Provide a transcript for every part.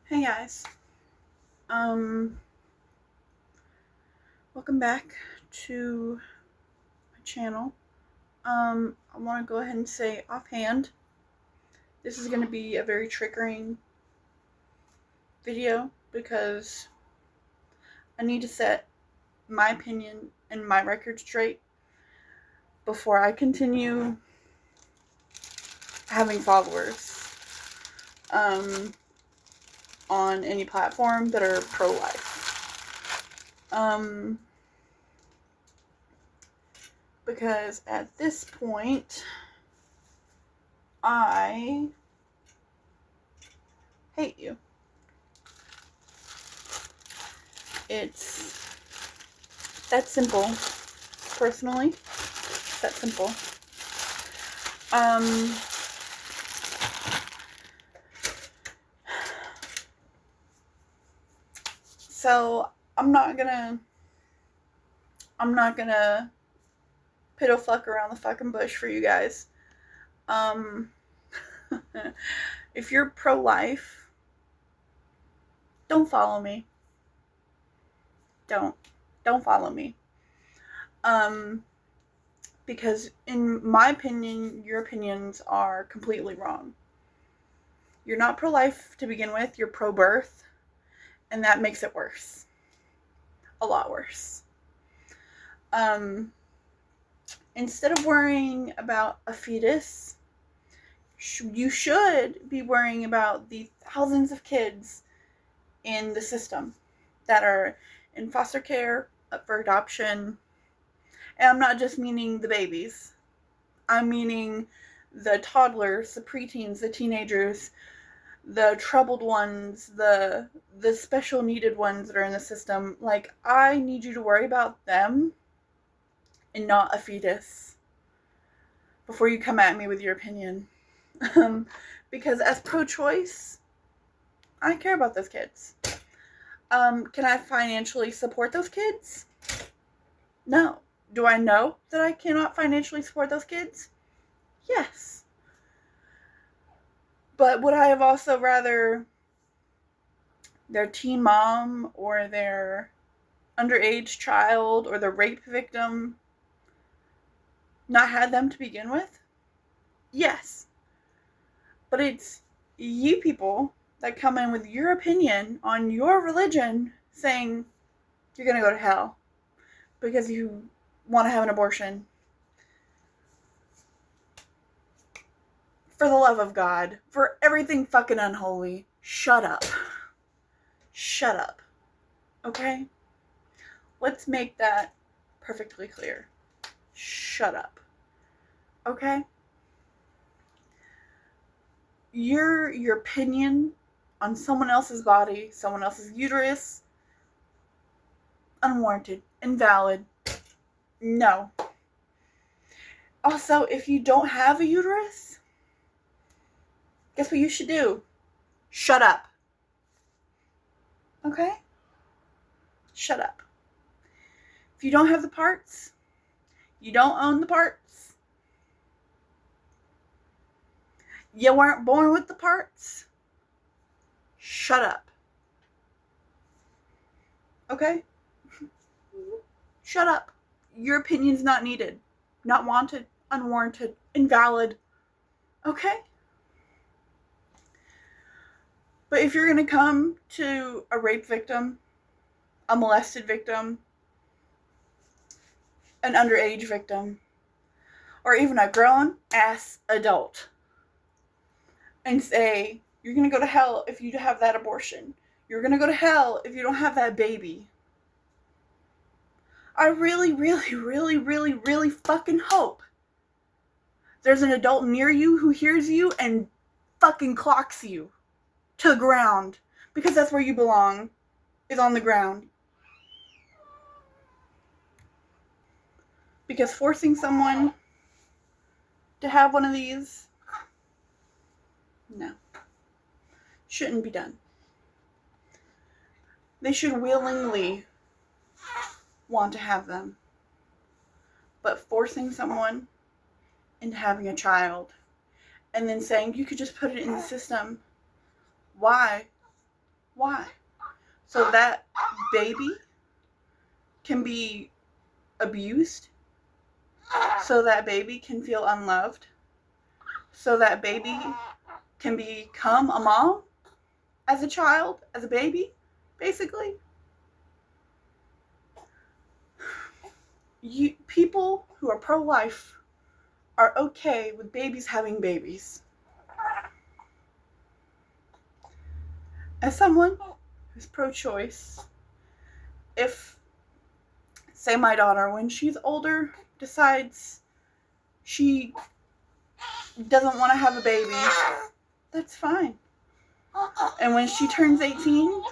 Hey guys. Um Welcome back to my channel. I want to go ahead and say offhand, this is going to be a very triggering video because I need to set my opinion and my record straight before I continue having followers on any platform that are pro-life. Because at this point, I hate you. It's that simple, personally. That simple. So I'm not gonna piddle fuck around the fucking bush for you guys. If you're pro-life, don't follow me. Don't follow me. Because in my opinion, your opinions are completely wrong. You're not pro-life to begin with, you're pro-birth, and that makes it worse. A lot worse. Instead of worrying about a fetus, you should be worrying about the thousands of kids in the system that are in foster care, up for adoption. And I'm not just meaning the babies. I'm meaning the toddlers, the preteens, the teenagers, the troubled ones, the special needed ones that are in the system. Like, I need you to worry about them and not a fetus before you come at me with your opinion. Because as pro-choice, I care about those kids. Can I financially support those kids? No. Do I know that I cannot financially support those kids? Yes. But would I have also rather their teen mom or their underage child or the rape victim not had them to begin with? Yes. But it's you people that come in with your opinion on your religion saying you're going to go to hell because you want to have an abortion. For the love of God, for everything fucking unholy, shut up. Shut up. Okay? Let's make that perfectly clear. Shut up. Okay? Your opinion on someone else's body, someone else's uterus, unwarranted, invalid. No. Also, if you don't have a uterus, guess what you should do? Shut up. Okay? Shut up. If you don't have the parts, you don't own the parts, you weren't born with the parts, shut up. Okay? Shut up. Your opinion's not needed, not wanted, unwarranted, invalid. Okay? But if you're going to come to a rape victim, a molested victim, an underage victim, or even a grown-ass adult, and say, you're going to go to hell if you have that abortion. You're going to go to hell if you don't have that baby. I really, really, really, really, really fucking hope there's an adult near you who hears you and fucking clocks you to the ground, because that's where you belong, is on the ground. Because forcing someone to have one of these, no, shouldn't be done. They should willingly want to have them. But forcing someone into having a child and then saying you could just put it in the system, why? Why? So that baby can be abused, so that baby can feel unloved, so that baby can become a mom as a child, as a baby, basically. People who are pro-life are okay with babies having babies. As someone who's pro-choice, if, say, my daughter, when she's older, decides she doesn't want to have a baby, that's fine. And when she turns 18,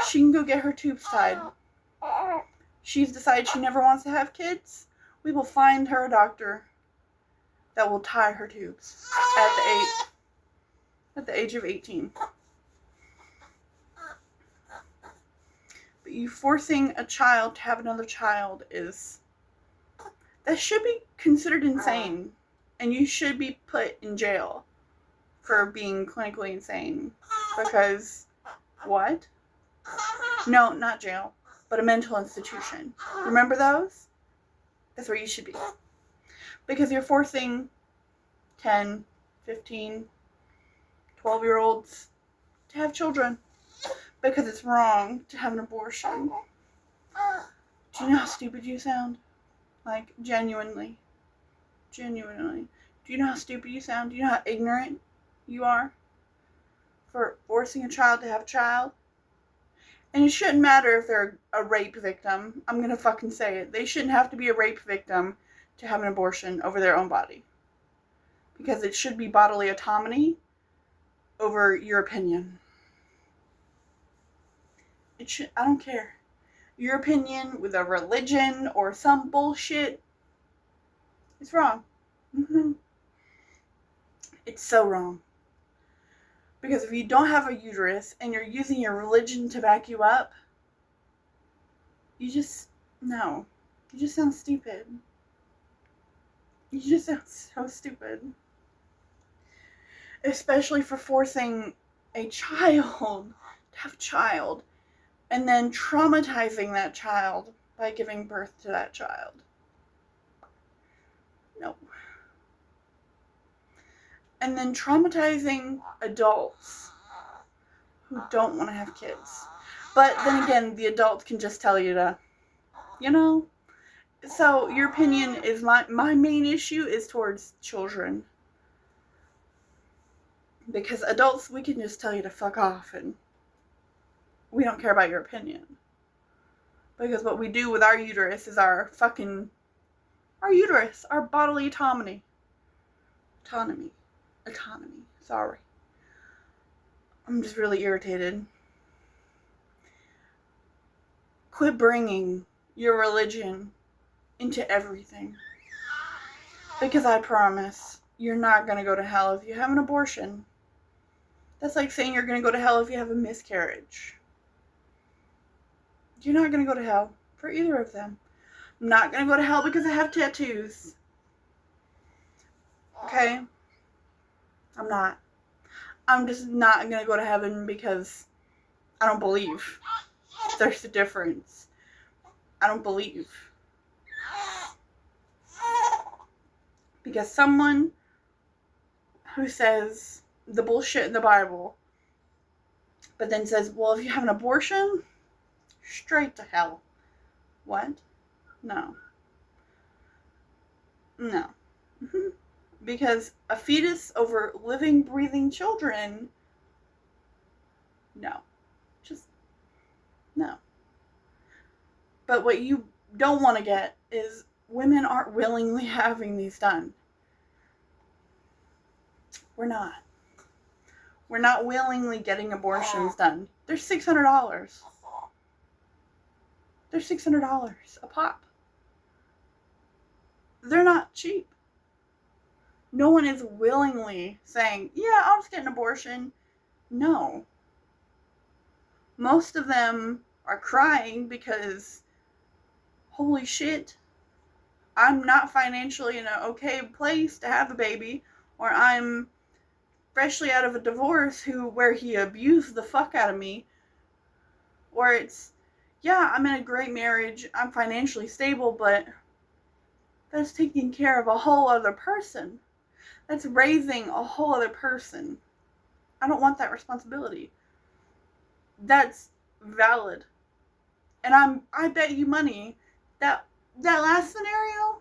she can go get her tubes tied. She's decided she never wants to have kids. We will find her a doctor that will tie her tubes at the age of 18. But you forcing a child to have another child that should be considered insane. And you should be put in jail for being clinically insane. Because, what? No, not jail, but a mental institution. Remember those? That's where you should be. Because you're forcing 10, 15, 12-year-olds to have children. Because it's wrong to have an abortion. Do you know how stupid you sound? Like, genuinely. Do you know how stupid you sound? Do you know how ignorant you are for forcing a child to have a child? And it shouldn't matter if they're a rape victim. I'm gonna fucking say it. They shouldn't have to be a rape victim to have an abortion over their own body. Because it should be bodily autonomy over your opinion. I don't care. Your opinion with a religion or some bullshit, it's wrong. It's so wrong. Because if you don't have a uterus and you're using your religion to back you up, you just sound stupid. You just sound so stupid. Especially for forcing a child to have a child and then traumatizing that child by giving birth to that child. No. And then traumatizing adults who don't want to have kids. But then again, the adults can just tell you to, So your opinion is my main issue is towards children. Because adults, we can just tell you to fuck off and we don't care about your opinion. Because what we do with our uterus is our uterus, our bodily autonomy. Autonomy. Sorry. I'm just really irritated. Quit bringing your religion into everything. Because I promise, you're not going to go to hell if you have an abortion. That's like saying you're going to go to hell if you have a miscarriage. You're not going to go to hell for either of them. I'm not going to go to hell because I have tattoos. Okay? I'm not. I'm just not going to go to heaven because I don't believe. There's a difference. I don't believe. Because someone who says the bullshit in the Bible, but then says, well, if you have an abortion, straight to hell. What? No. Because a fetus over living, breathing children, no. Just, no. But what you don't want to get is women aren't willingly having these done. We're not. We're not willingly getting abortions done. They're $600. They're $600 a pop. They're not cheap. No one is willingly saying, yeah, I'll just get an abortion. No. Most of them are crying because, holy shit, I'm not financially in an okay place to have a baby, or I'm freshly out of a divorce where he abused the fuck out of me, or it's, yeah, I'm in a great marriage, I'm financially stable, but that's taking care of a whole other person. That's raising a whole other person. I don't want that responsibility. That's valid. And I bet you money that last scenario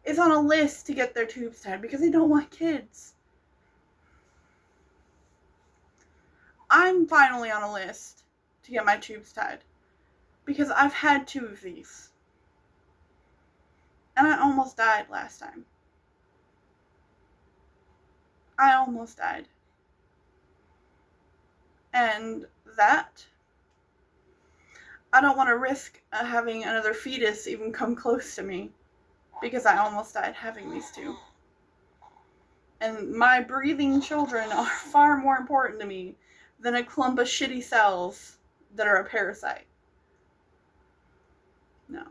is on a list to get their tubes tied because they don't want kids. I'm finally on a list to get my tubes tied because I've had 2 of these. And I almost died last time. I almost died. And that, I don't want to risk having another fetus even come close to me because I almost died having these 2. And my breathing children are far more important to me than a clump of shitty cells that are a parasite. No.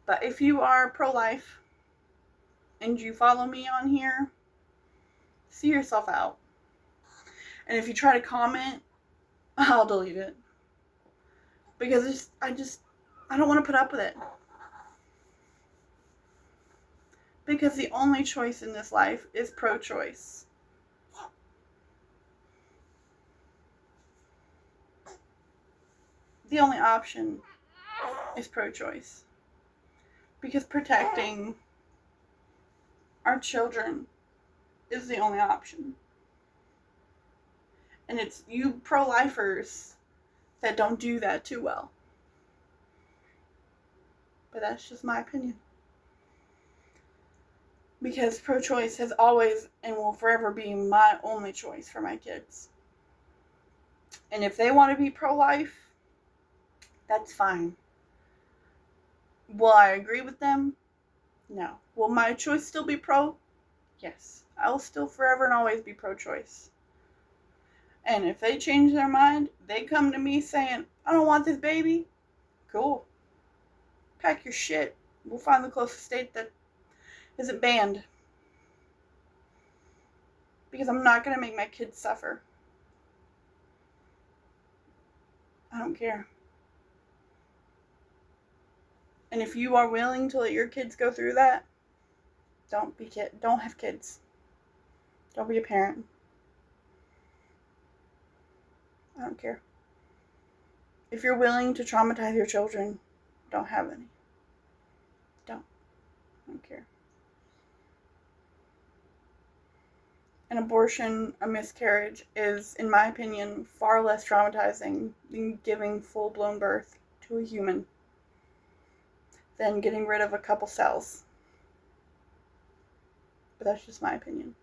But if you are pro-life and you follow me on here, see yourself out. And if you try to comment, I'll delete it. Because I don't want to put up with it. Because the only choice in this life is pro-choice. The only option is pro-choice. Because protecting our children is the only option. And it's you pro-lifers that don't do that too well. But that's just my opinion. Because pro-choice has always and will forever be my only choice for my kids. And if they want to be pro-life, that's fine. Will I agree with them? No. Will my choice still be pro? Yes. I will still forever and always be pro-choice. And if they change their mind, they come to me saying, I don't want this baby. Cool. Pack your shit. We'll find the closest state that isn't banned. Because I'm not going to make my kids suffer. I don't care. And if you are willing to let your kids go through that, don't have kids. Don't be a parent. I don't care. If you're willing to traumatize your children, don't have any. Don't. I don't care. An abortion, a miscarriage, is, in my opinion, far less traumatizing than giving full-blown birth to a human, than getting rid of a couple cells. But that's just my opinion.